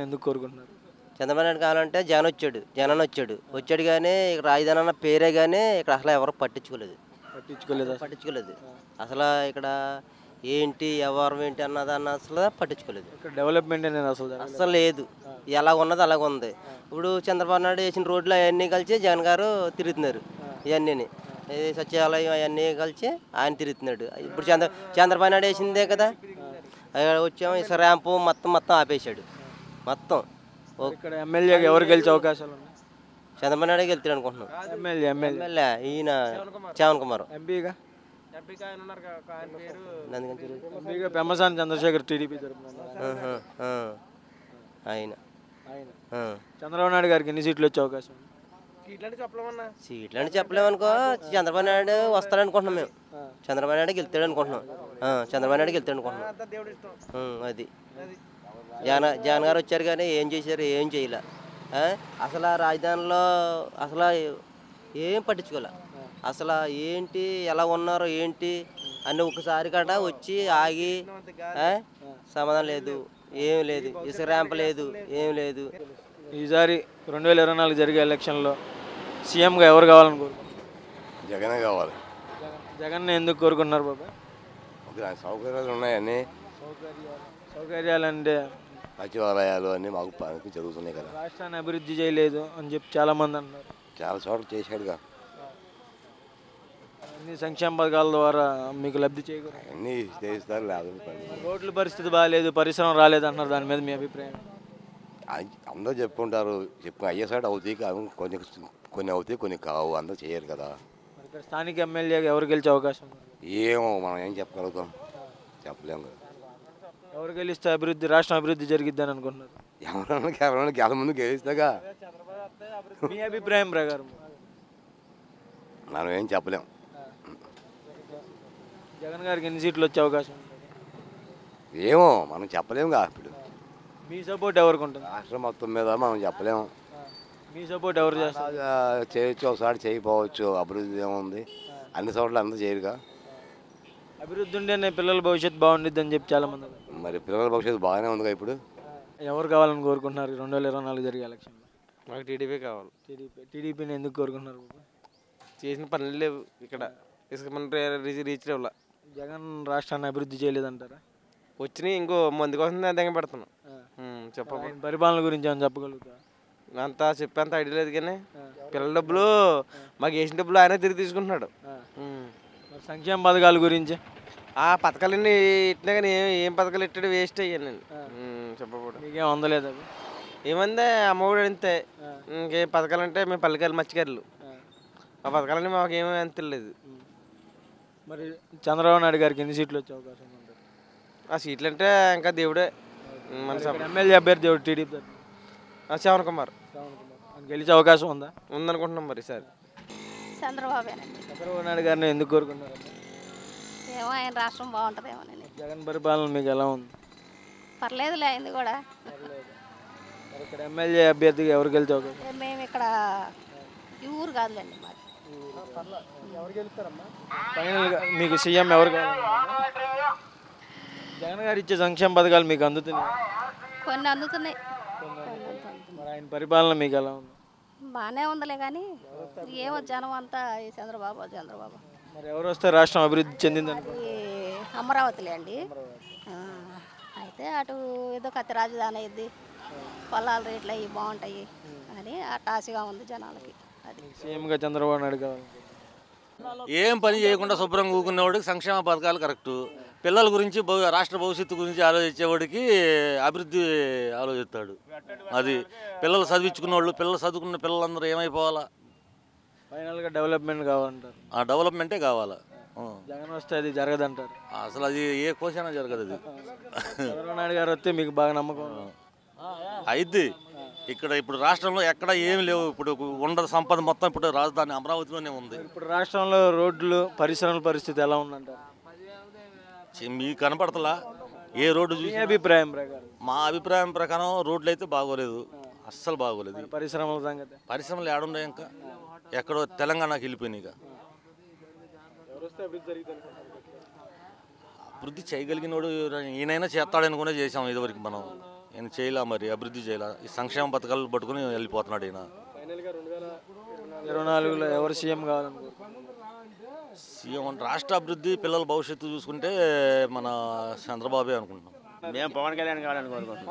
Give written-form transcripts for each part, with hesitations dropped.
ఎందుకు కోరుకుంటున్నారు? చంద్రబాబు నాయుడు కావాలంటే జగన్ వచ్చాడు కానీ ఇక్కడ రాజధాని అన్న పేరే కానీ ఇక్కడ అసలు ఎవరు పట్టించుకోలేదు అసలు ఇక్కడ ఏంటి ఎవరు ఏంటి అన్నదాన్ని అసలు పట్టించుకోలేదు. ఇక్కడ డెవలప్మెంట్ అనేది అసలు లేదు, ఎలా ఉన్నది అలాగ ఉంది. ఇప్పుడు చంద్రబాబు నాయుడు వేసిన రోడ్లు అవన్నీ కలిసి జగన్ గారు తిరుగుతున్నారు. ఇవన్నీ సచివాలయం అవన్నీ కలిసి ఆయన తిరుగుతున్నాడు. ఇప్పుడు చంద్రబాబు నాయుడు వేసిందే కదా, వచ్చాము ఇసుక ర్యాంపు మొత్తం ఆపేశాడు మొత్తం. ఇక్కడ ఎమ్మెల్యేగా ఎవరు గెలిచే అవకాశాలు ఉన్నాయి? చంద్రబాబు నాయుడు వెళ్తాడు అనుకుంటున్నాం. ఎమ్మెల్యే ఈయన శ్రావణ్ కుమార్. ఎంపీగా పెమ్మసాని చంద్రశేఖర్ టీడీపీ ఆయన చంద్రబాబు నాయుడు గారికి ఎన్ని సీట్లు వచ్చే అవకాశం? సీట్లు అంటే చెప్పలేమనుకో. చంద్రబాబు నాయుడు వస్తాడనుకుంటున్నాం మేము. చంద్రబాబు నాయుడు గెలుతాడు అనుకుంటున్నాం. అది జగన్ గారు వచ్చారు కానీ ఏం చేశారు? ఏం చేయలే. అసలు రాజధానిలో అసలు ఏం పట్టించుకోలే. అసలు ఏంటి ఎలా ఉన్నారో ఏంటి అని ఒకసారి కట వచ్చి ఆగి సమాధానం లేదు, ఏం లేదు. ఇసుక ర్యాంప్ లేదు, ఏం లేదు. ఈసారి 2024 జరిగే ఎలక్షన్లో సీఎంగా ఎవరు కావాలని కోరుకుంటున్నారు? జగనే కావాలి. జగన్ ఎందుకు కోరుకున్నారు బాబా? సౌకర్యాలు ఉన్నాయని. సౌకర్యాలు అంటే సచివాలయాలు అన్నీ మాకు పనికి జరుగుతున్నాయి కదా. రాష్ట్రాన్ని అభివృద్ధి చేయలేదు అని చెప్పి చాలామంది అన్నారు. చాలా చోట్ల చేశాడుగా. అన్ని సంక్షేమ పథకాల ద్వారా మీకు లబ్ధి చేయకూడదు. అన్నీ చేస్తారు. లేదు, రోడ్ల పరిస్థితి బాగాలేదు, పరిశ్రమ రాలేదు అన్నారు. దాని మీద మీ అభిప్రాయం? అందరూ చెప్పుకుంటారు. అయ్యేసాడు అవుతాయి, కొన్ని అవుతాయి, కొన్ని కావు. అందరూ చేయరు కదా. ఇక్కడ స్థానిక ఎమ్మెల్యేగా ఎవరు గెలిచే అవకాశం? ఏమో మనం ఏం చెప్పగలుగుతాం, చెప్పలేము కదా. ఎవరు గెలిస్తే రాష్ట్రం అభివృద్ధి జరిగిద్దని అనుకుంటున్నారు? ఎవరైనా గెల ముందు గెలిస్తాగా. మీ అభిప్రాయం ప్రకారం? మనం ఏం చెప్పలేం. జగన్ గారికి ఎన్ని సీట్లు వచ్చే అవకాశం? ఏమో మనం చెప్పలేముగా. ఇప్పుడు మీ సపోర్ట్ ఎవరికి ఉంటుంది? రాష్ట్రం మొత్తం మీద మనం చెప్పలేము. మీ సపోర్ట్ ఎవరు చేస్తారు? చేయొచ్చు, ఒకసారి చేయకపోవచ్చు. అభివృద్ధి ఏముంది, అన్ని చోట్ల అందరూ చేయరుగా. అభివృద్ధి ఉంటేనే పిల్లల భవిష్యత్తు బాగుండిద్ది అని చెప్పి చాలామంది. మరి పిల్లల భవిష్యత్తు బాగానే ఉందిగా. ఇప్పుడు ఎవరు కావాలని కోరుకుంటున్నారు 2024 జరిగే ఎలక్షన్లో? మాకు టీడీపీ కావాలి. టీడీపీని ఎందుకు కోరుకుంటున్నారు? చేసిన పనులు లేవు ఇక్కడ. ఇసుక మన రీచ్ లేవులా. జగన్ రాష్ట్రాన్ని అభివృద్ధి చేయలేదంటారా? వచ్చినాయి, ఇంకో మంది కోసం దగ్గర పెడుతున్నాం. చెప్పండి, పరిపాలన గురించి ఏమైనా చెప్పగలుగుతా? అంతా చెప్పేంత ఐడియా లేదు కానీ పిల్లల డబ్బులు మాకు వేసిన డబ్బులు ఆయన తిరిగి తీసుకుంటున్నాడు. సంక్షేమ పథకాల గురించి? ఆ పథకాలన్నీ ఇట్టినా కానీ ఏం పథకాలు ఇట్టాడు వేస్ట్ అయ్యానండి. చెప్పకూడదు. మీకేం అందలేదు అవి? ఏమందే అమ్మఒడి అంతే. ఇంకేం పథకాలు అంటే మేము పల్లెకాయలు మత్స్యకారులు. ఆ పథకాలన్నీ మాకు ఏమీ అంతలేదు. మరి చంద్రబాబు నాయుడు గారికి ఎన్ని సీట్లు వచ్చే అవకాశం ఉంటుంది? ఆ సీట్లు అంటే ఇంకా దేవుడే. మన ఎమ్మెల్యే అభ్యర్థి దేవుడు టీడీపీ శ్రావణ్ కుమార్ గెలిచే అవకాశం ఉందా? ఉందనుకుంటున్నాం. మరి సార్ చంద్రబాబు నాయుడు గారిని ఎందుకు కోరుకున్నారు? ఏమో ఆయన రాష్ట్రం బాగుంటుందేమోనండి. జగన్ పరిపాలన మీకు ఎలా ఉంది? పర్లేదులే, అయింది కూడా. ఇక్కడ ఎమ్మెల్యే అభ్యర్థిగా ఎవరు గెలిచే అవకాశం? మేము ఇక్కడ ఈ ఊరు కాదులేండి మాది. ఫైనల్గా మీకు సీఎం ఎవరు కావాలి? జగన్ గారు ఇచ్చే సంక్షేమ పథకాలు మీకు అందుతున్నాయి? కొన్ని అందుతున్నాయి. మరి ఆయన పరిపాలన మీకు ఎలా ఉంది? బాగానే ఉందిలే కానీ ఏమో జనం అంతా ఈ చంద్రబాబు. మరి ఎవరు వస్తే రాష్ట్రం అభివృద్ధి చెందిందని? అమరావతిలే అండి. అయితే అటు ఏదో కత్తి రాజధాని అయ్యిద్ది, పొలాల రేట్లు అవి బాగుంటాయి అని ఆశగా ఉంది జనాలకి. అది సీఎంగా చంద్రబాబు నాయుడు కావాలి. ఏం పని చేయకుండా శుభ్రంగా ఊకునేవాడికి సంక్షేమ పథకాలు కరెక్టు. పిల్లల గురించి రాష్ట్ర భవిష్యత్తు గురించి ఆలోచించేవాడికి అభివృద్ధి ఆలోచిస్తాడు. అది పిల్లలు చదివించుకున్న వాళ్ళు, చదువుకున్న పిల్లలందరూ ఏమైపోవాలా? ఫైనల్గా డెవలప్మెంట్ కావాలంటారు. ఆ డెవలప్మెంటే కావాలా. జగన్ వస్తే అది జరగదంటారు? అసలు అది ఏ కోసైనా జరగదు. అది చంద్రబాబు నాయుడు గారు వస్తే మీకు బాగా నమ్మకం అయిద్ది. ఇక్కడ ఇప్పుడు రాష్ట్రంలో ఎక్కడ ఏమి లేవు. ఇప్పుడు ఉండదు సంపద మొత్తం ఇప్పుడు రాజధాని అమరావతిలోనే ఉంది. ఇప్పుడు రాష్ట్రంలో రోడ్లు, పరిశ్రమల పరిస్థితి ఎలా ఉందంటారు? మీకు కనపడతలా ఏ రోడ్డు చూసి? అభిప్రాయం ప్రకారం? మా అభిప్రాయం ప్రకారం రోడ్లు అయితే బాగోలేదు, అస్సలు బాగోలేదు. పరిశ్రమల సంగతి? పరిశ్రమలు ఏడుండే ఇంకా ఎక్కడో తెలంగాణకి వెళ్ళిపోయినాయి. ఇక అభివృద్ధి చేయగలిగినోడు ఈయనైనా చేస్తాడనుకునే చేసాం ఇదివరకు. మనం ఈయన చేయలే, మరి అభివృద్ధి చేయలే. ఈ సంక్షేమ పథకాలు పట్టుకుని వెళ్ళిపోతున్నాడు ఈయన. ఫైనల్గా 2024లో ఎవరు సీఎం కావాలనుకుంటున్నారు? సీఎం రాష్ట్ర అభివృద్ధి, పిల్లల భవిష్యత్తు చూసుకుంటే మన చంద్రబాబే అనుకుంటున్నాం. మేము పవన్ కళ్యాణ్ కావాలని కోరుకుంటున్నాం.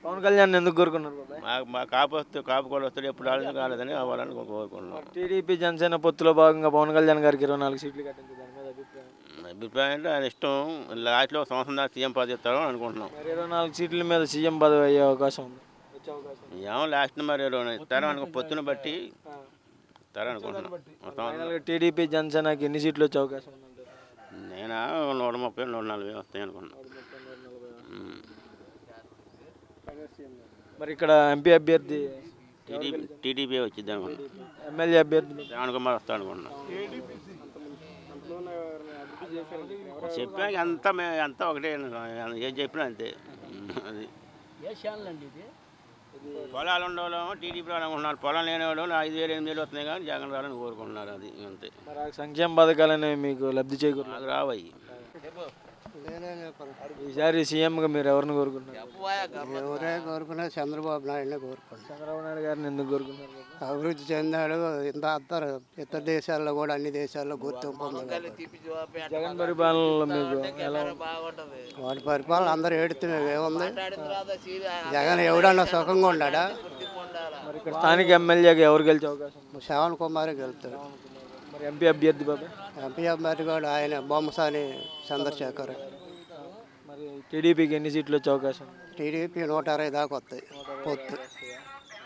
పవన్ కళ్యాణ్ ఎందుకు కోరుకున్నారు బాబాయ్? మా కాపు కూడా వస్తాడు, ఎప్పుడు వాళ్ళు కాలేదని అవ్వాలని కోరుకుంటున్నాం. టీడీపీ జనసేన పొత్తులో భాగంగా పవన్ కళ్యాణ్ గారికి 24 సీట్లు కట్టించారు, దాని మీద అభిప్రాయం? అభిప్రాయం అంటే ఆయన ఇష్టం. లాస్ట్లో ఒక సంవత్సరం దాకా సీఎం పదవి ఇస్తారో అనుకుంటున్నాం. మరి 24 సీట్ల మీద సీఎం పదవి అయ్యే అవకాశం ఉంది, వచ్చే అవకాశం ఉంది. ఏమో లాస్ట్ మరి ఇస్తారో అనుకో, పొత్తును బట్టి ఇస్తారో అనుకుంటున్నాం. ఫైనల్గా టీడీపీ జనసేనకి ఎన్ని సీట్లు వచ్చే అవకాశం ఉందంటే? నేను 130, 140 వస్తాయి అనుకుంటున్నాను. మరి ఇక్కడ ఎంపీ అభ్యర్థి టీడీపీ వచ్చింది అనుకుంటున్నాం. ఎమ్మెల్యే అభ్యర్థి శ్రావణ్ కుమార్ వస్తా అనుకుంటున్నాం. చెప్పాక అంతా ఒకటే, ఏం చెప్పినా అంతే. అది పొలాలు ఉండేవాళ్ళు టీడీపీ అనుకుంటున్నారు, పొలం లేని వాళ్ళు 5,000, 8,000 వస్తున్నాయి కానీ జగన్ రావాలని కోరుకుంటున్నారు. అది అంతే. మరి సంక్షేమ పథకాలనే మీకు లబ్ధి చేకూరు అది రావయ్యి. ఈసారి సీఎంగా మీరు ఎవరిని కోరుకుంటున్నారు? ఎవరే కోరుకున్నా చంద్రబాబు నాయుడునే కోరుకుంటారు. చంద్రబాబు నాయుడు గారిని ఎందుకు కోరుకుంటున్నారు? అభివృద్ధి చెందాడు, ఇంత అందరు ఇతర దేశాల్లో కూడా అన్ని దేశాల్లో గుర్తింపు పొందాడు. జగన్ పరిపాలనలో మీకు ఎలా వాటి పరిపాలన అందరూ ఏడుతున్నా ఏముంది? జగన్ ఎవడన్నా సుఖంగా ఉన్నాడా? మరి ఇక్కడ స్థానిక ఎమ్మెల్యేగా ఎవరు గెలిచే అవకాశం ఉంది? శ్రావణ్ కుమారే గెలుతాడు. మరి ఎంపీ అభ్యర్థి బాబా? ఎంపీ అభ్యర్థి కూడా ఆయన బొమ్మసాని చంద్రశేఖర్. మరి టీడీపీకి ఎన్ని సీట్లు వచ్చే అవకాశం? టీడీపీ 160 దాకా వస్తాయి పొత్తు.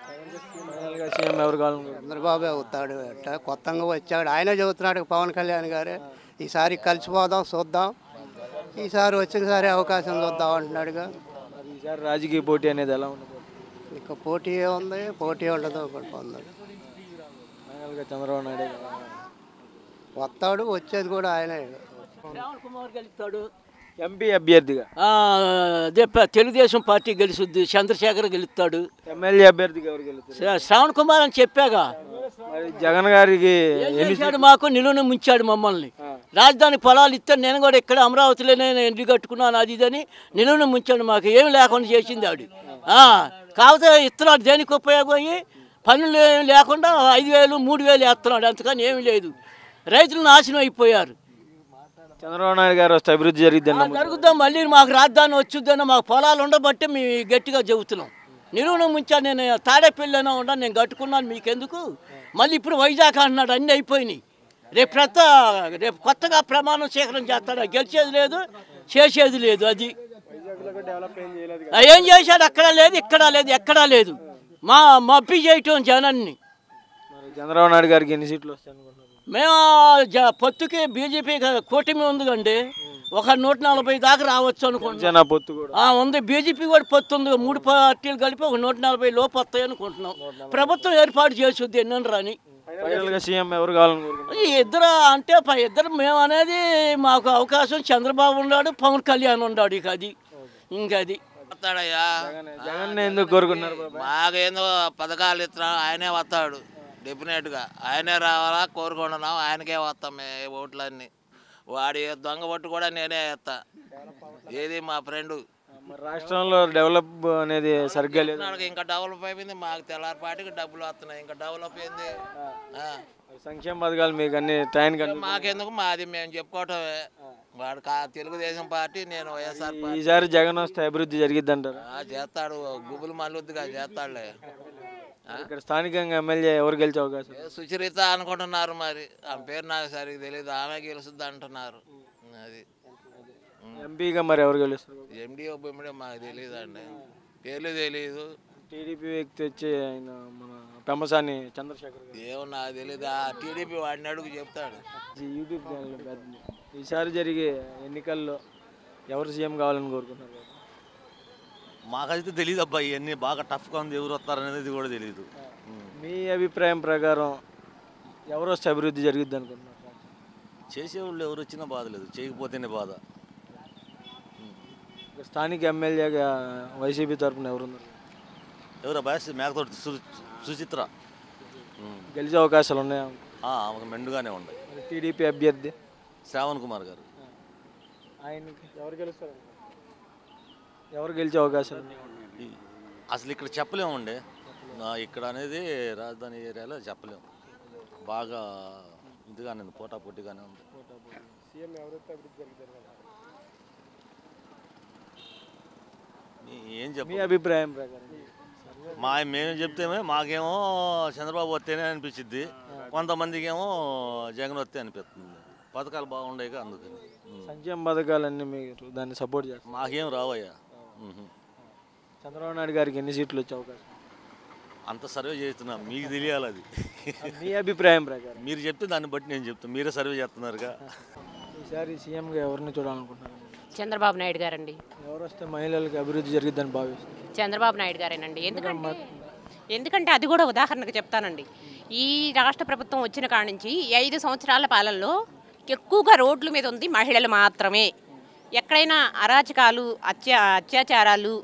ఫైనల్గా సీఎం ఎవరు కావాలనుకుంటున్నారు? చంద్రబాబే అవుతాడు. అట్లా కొత్తగా వచ్చాడు, ఆయనే చెబుతున్నాడు పవన్ కళ్యాణ్ గారే ఈసారి కలిసిపోదాం చూద్దాం, ఈసారి వచ్చినసారి అవకాశం చూద్దాం అంటున్నాడుగా. మరి ఈసారి రాజకీయ పోటీ అనేది ఎలా ఉండబోతుంది? ఇక పోటీ ఏముంది? పోటీ ఉండదు. పొందాడు ఫైనల్గా చంద్రబాబు నాయుడు వస్తాడు, వచ్చేది కూడా ఆయనే. శ్రావణ్ కుమార్ గెలుస్తాడు. ఎంపీ అభ్యర్థిగా అదే తెలుగుదేశం పార్టీ గెలుస్తుంది, చంద్రశేఖర్ గెలుస్తాడు. ఎమ్మెల్యే అభ్యర్థిగా ఎవరు గెలుస్తారు? శ్రావణ్ కుమార్ అని చెప్పాగా. మరి జగన్ గారికి చేశాడు, మాకు నిలువున ముంచాడు మమ్మల్ని. రాజధాని పొలాలు ఇస్తే నేను కూడా ఇక్కడ అమరావతిలోనే ఇల్లు కట్టుకున్నాను, అది ఇదని నిలువున ముంచాడు. మాకు ఏమి లేకుండా చేసింది ఆడు. కాకపోతే ఇస్తున్నాడు, దేనికి ఉపయోగమయ్యి పనులు ఏమి లేకుండా 5,000, 3,000 వేస్తున్నాడు, అంతకని ఏమి లేదు. రైతులు నాశనం అయిపోయారు. చంద్రబాబు నాయుడు గారు వస్తే అభివృద్ధి జరిగిద్ది జరుగుతాం. మళ్ళీ మాకు రాజధాని వచ్చుద్దన్న, మాకు పొలాలు ఉండబట్టి మేము గట్టిగా చెబుతున్నాం. నిలువున ముంచా, నేను తాడేపల్లిలోనే ఉన్నాను, నేను కట్టుకున్నాను, మీకెందుకు? మళ్ళీ ఇప్పుడు వైజాగ్ అంటున్నాడు, అన్నీ అయిపోయినాయి. రేపు కొత్తగా ప్రమాణం స్వీకారం చేస్తాడు. గెలిచేది లేదు, చేసేది లేదు. అది ఏం చేశాడు? అక్కడ లేదు, ఇక్కడ లేదు, ఎక్కడా లేదు. మబ్బి చేయటం జనాన్ని. చంద్రబాబు నాయుడు గారికి ఎన్ని సీట్లు వస్తాయి అనుకుంటున్నారు? మేము పొత్తుకి బీజేపీ కూటమి ఉంది కండి, ఒక 140 దాకా రావచ్చు అనుకుంటున్నాం. పొత్తు కూడా ఉంది, బీజేపీ కూడా పొత్తు ఉంది. 3 పార్టీలు కలిపి ఒక 140 లోపు వస్తాయి అనుకుంటున్నాం. ప్రభుత్వం ఏర్పాటు చేస్తుంది ఎన్నని రాని. సీఎం ఎవరు కావాలనుకుంటున్నారు? ఈ ఇద్దరు అంటే ఇద్దరు మేము అనేది మాకు అవకాశం. చంద్రబాబు ఉన్నాడు, పవన్ కళ్యాణ్ ఉన్నాడు. ఇక అది ఇంకది వస్తాడయ్యా. జగన్ ఎందుకు కోరుకున్నారు? మాకేందో పథకాలు ఇస్తున్నా, ఆయనే వస్తాడు డెఫినెట్గా. ఆయనే రావాలా కోరుకుంటున్నాం, ఆయనకే వస్తాం ఓట్లన్నీ. వాడి దొంగ ఓటు కూడా నేనే వేస్తా. ఏది మా ఫ్రెండు. రాష్ట్రంలో డెవలప్ అనేది సరిగ్గా లేదు. ఇంకా డెవలప్ అయిపోయింది, మాకు తెల్లారిపాటికి డబ్బులు వస్తున్నాయి. ఇంకా డెవలప్ అయింది. సంక్షేమ పథకాలు మీకు అన్ని టైం మాకెందుకు, మాది మేము చెప్పుకోవటమే. వాడు తెలుగుదేశం పార్టీ, నేను వైఎస్ఆర్ పార్టీ. ఈసారి జగన్ వస్తే అభివృద్ధి జరిగిద్ది అంటారు? చేస్తాడు, గుబులు మల్లుద్దిగా చేస్తాడులే. ఇక్కడ స్థానికంగా ఎమ్మెల్యే ఎవరు గెలిచే అవకాశం? సుచరిత అనుకుంటున్నారు, మరి ఆమె పేరు నాకు సరిగ్గా తెలియదు. ఆమె గెలుస్తుంది అంటున్నారు. అది ఎంపీగా మరి ఎవరు గెలుస్తారు? ఎండిఓ మాకు తెలియదు అండి, పేర్లు తెలియదు. టీడీపీ వ్యక్తి వచ్చి ఆయన మన పెంపసాని చంద్రశేఖర్ ఏమో నాకు తెలియదు. ఆ టీడీపీ వాడిని అడుగు చెప్తాడు. YouTube channel. ఈసారి జరిగే ఎన్నికల్లో ఎవరు సీఎం కావాలని కోరుకుంటున్నారు? మాకైతే తెలియదు అబ్బా, ఇవన్నీ బాగా టఫ్గా ఉంది. ఎవరు వస్తారనేది కూడా తెలియదు. మీ అభిప్రాయం ప్రకారం ఎవరు వస్తే అభివృద్ధి జరిగిద్ది అనుకుంటున్నారు? చేసేవాళ్ళు ఎవరు వచ్చినా బాధ లేదు, చేయకపోతేనే బాధ. స్థానిక ఎమ్మెల్యేగా వైసీపీ తరఫున ఎవరున్నారు? ఎవరు బాస్ మేకతోటి సుచిత్ర గెలిచే అవకాశాలు ఉన్నాయా? ఆమెకు మెండుగానే ఉన్నాయి. టీడీపీ అభ్యర్థి శ్రావణ్ కుమార్ గారు. ఆయనకి ఎవరు గెలుస్తారు? ఎవరు గెలిచే అవకాశాలు ఉన్నాయి? అసలు ఇక్కడ చెప్పలేమండి, ఇక్కడ అనేది రాజధాని ఏరియాలో చెప్పలేము. బాగా ఇదిగానే ఉంది, పోటాపోటీగానే ఉంది. సీఎం ఎవరైతే అభివృద్ధి జరిగితే ఏం మీ చెప్ప అభిప్రాయం ప్రకారం? మేము చెప్తేమే మాకేమో చంద్రబాబు వస్తేనే అనిపించింది, కొంతమందికి ఏమో జగన్ వస్తే అనిపిస్తుంది. పథకాలు బాగుండేగా అందుకని. సంక్షేమ పథకాలన్నీ మీరు దాన్ని సపోర్ట్ చేస్తారు? మాకేం రావయ్యా. చంద్రబాబు నాయుడు గారికి ఎన్ని సీట్లు వచ్చే అవకాశం? అంత సర్వే చేస్తున్నాం, మీకు తెలియాలి అది. మీ అభిప్రాయం ప్రకారం? మీరు చెప్తే దాన్ని బట్టి నేను చెప్తాను, మీరే సర్వే చేస్తున్నారుగా. ఈసారి సీఎంగా ఎవరిని చూడాలనుకుంటున్నారు? చంద్రబాబు నాయుడు గారండి. ఎవరు వస్తే మహిళలకు అభివృద్ధి జరిగిద్దని భావిస్తారు? చంద్రబాబు నాయుడు గారేనండి. ఎందుకంటే అది కూడా ఉదాహరణకు చెప్తానండి. ఈ రాష్ట్ర ప్రభుత్వం వచ్చిన కాడ నుంచి 5 సంవత్సరాల పాలనలో ఎక్కువగా రోడ్ల మీద ఉంది మహిళలు మాత్రమే. ఎక్కడైనా అరాచకాలు, అత్యాచారాలు,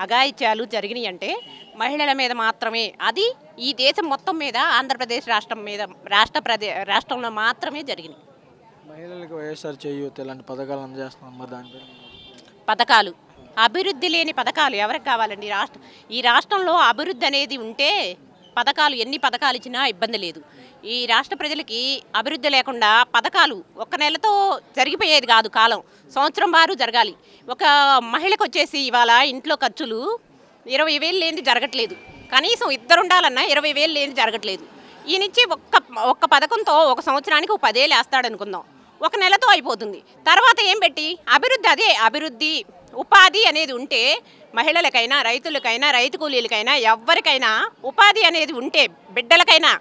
అఘాయిత్యాలు జరిగినాయి అంటే మహిళల మీద మాత్రమే. అది ఈ దేశం మొత్తం మీద, ఆంధ్రప్రదేశ్ రాష్ట్రం మీద, రాష్ట్రంలో మాత్రమే జరిగినాయి. మహిళలకు వైఎస్ఆర్ చేయూత ఇలాంటి పథకాలు అందజేస్తున్నాం, మరి దానిపై? పథకాలు, అభివృద్ధి లేని పథకాలు ఎవరికి కావాలండి? ఈ రాష్ట్రంలో అభివృద్ధి అనేది ఉంటే పథకాలు ఎన్ని పథకాలు ఇచ్చినా ఇబ్బంది లేదు. ఈ రాష్ట్ర ప్రజలకి అభివృద్ధి లేకుండా పథకాలు ఒక్క నెలతో జరిగిపోయేది కాదు, కాలం సంవత్సరం వారు జరగాలి. ఒక మహిళకు వచ్చేసి ఇవాళ ఇంట్లో ఖర్చులు 20,000 లేనిది జరగట్లేదు. కనీసం 2 ఉండాలన్నా 20,000 లేనిది జరగట్లేదు. ఈ నుంచి ఒక్క పథకంతో ఒక సంవత్సరానికి 10 ఏళ్ళు వేస్తాడనుకుందాం, ఒక నెలతో అయిపోతుంది. తర్వాత ఏం పెట్టి అభివృద్ధి, అదే అభివృద్ధి ఉపాధి అనేది ఉంటే మహిళలకైనా, రైతులకైనా, రైతు కూలీలకైనా, ఎవరికైనా ఉపాధి అనేది ఉంటే, బిడ్డలకైనా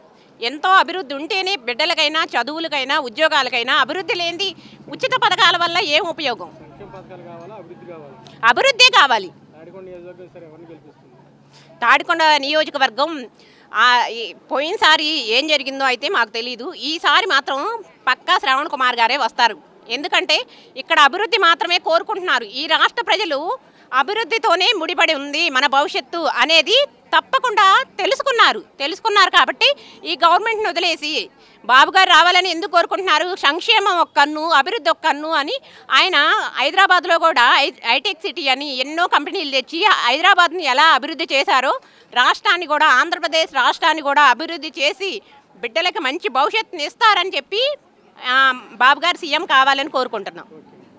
ఎంతో అభివృద్ధి ఉంటేనే బిడ్డలకైనా, చదువులకైనా, ఉద్యోగాలకైనా. అభివృద్ధి లేనిది ఉచిత పథకాల వల్ల ఏం ఉపయోగం? అభివృద్ధే కావాలి. తాడికొండ నియోజకవర్గం పోయినసారి ఏం జరిగిందో అయితే మాకు తెలీదు. ఈసారి మాత్రం పక్కా శ్రవణ్ కుమార్ గారే వస్తారు. ఎందుకంటే ఇక్కడ అభివృద్ధి మాత్రమే కోరుకుంటున్నారు. ఈ రాష్ట్ర ప్రజలు అభివృద్ధితోనే ముడిపడి ఉంది మన భవిష్యత్తు అనేది తప్పకుండా తెలుసుకున్నారు కాబట్టి ఈ గవర్నమెంట్ని వదిలేసి బాబు గారు రావాలని ఎందుకు కోరుకుంటున్నారు? సంక్షేమం ఒక కన్ను, అభివృద్ధి ఒక కన్ను అని ఆయన హైదరాబాద్లో కూడా హైటెక్ సిటీ అని ఎన్నో కంపెనీలు తెచ్చి హైదరాబాద్ని ఎలా అభివృద్ధి చేశారో రాష్ట్రాన్ని కూడా, ఆంధ్రప్రదేశ్ రాష్ట్రాన్ని కూడా అభివృద్ధి చేసి బిడ్డలకు మంచి భవిష్యత్తుని ఇస్తారని చెప్పి బాబు గారు సీఎం కావాలని కోరుకుంటున్నాం.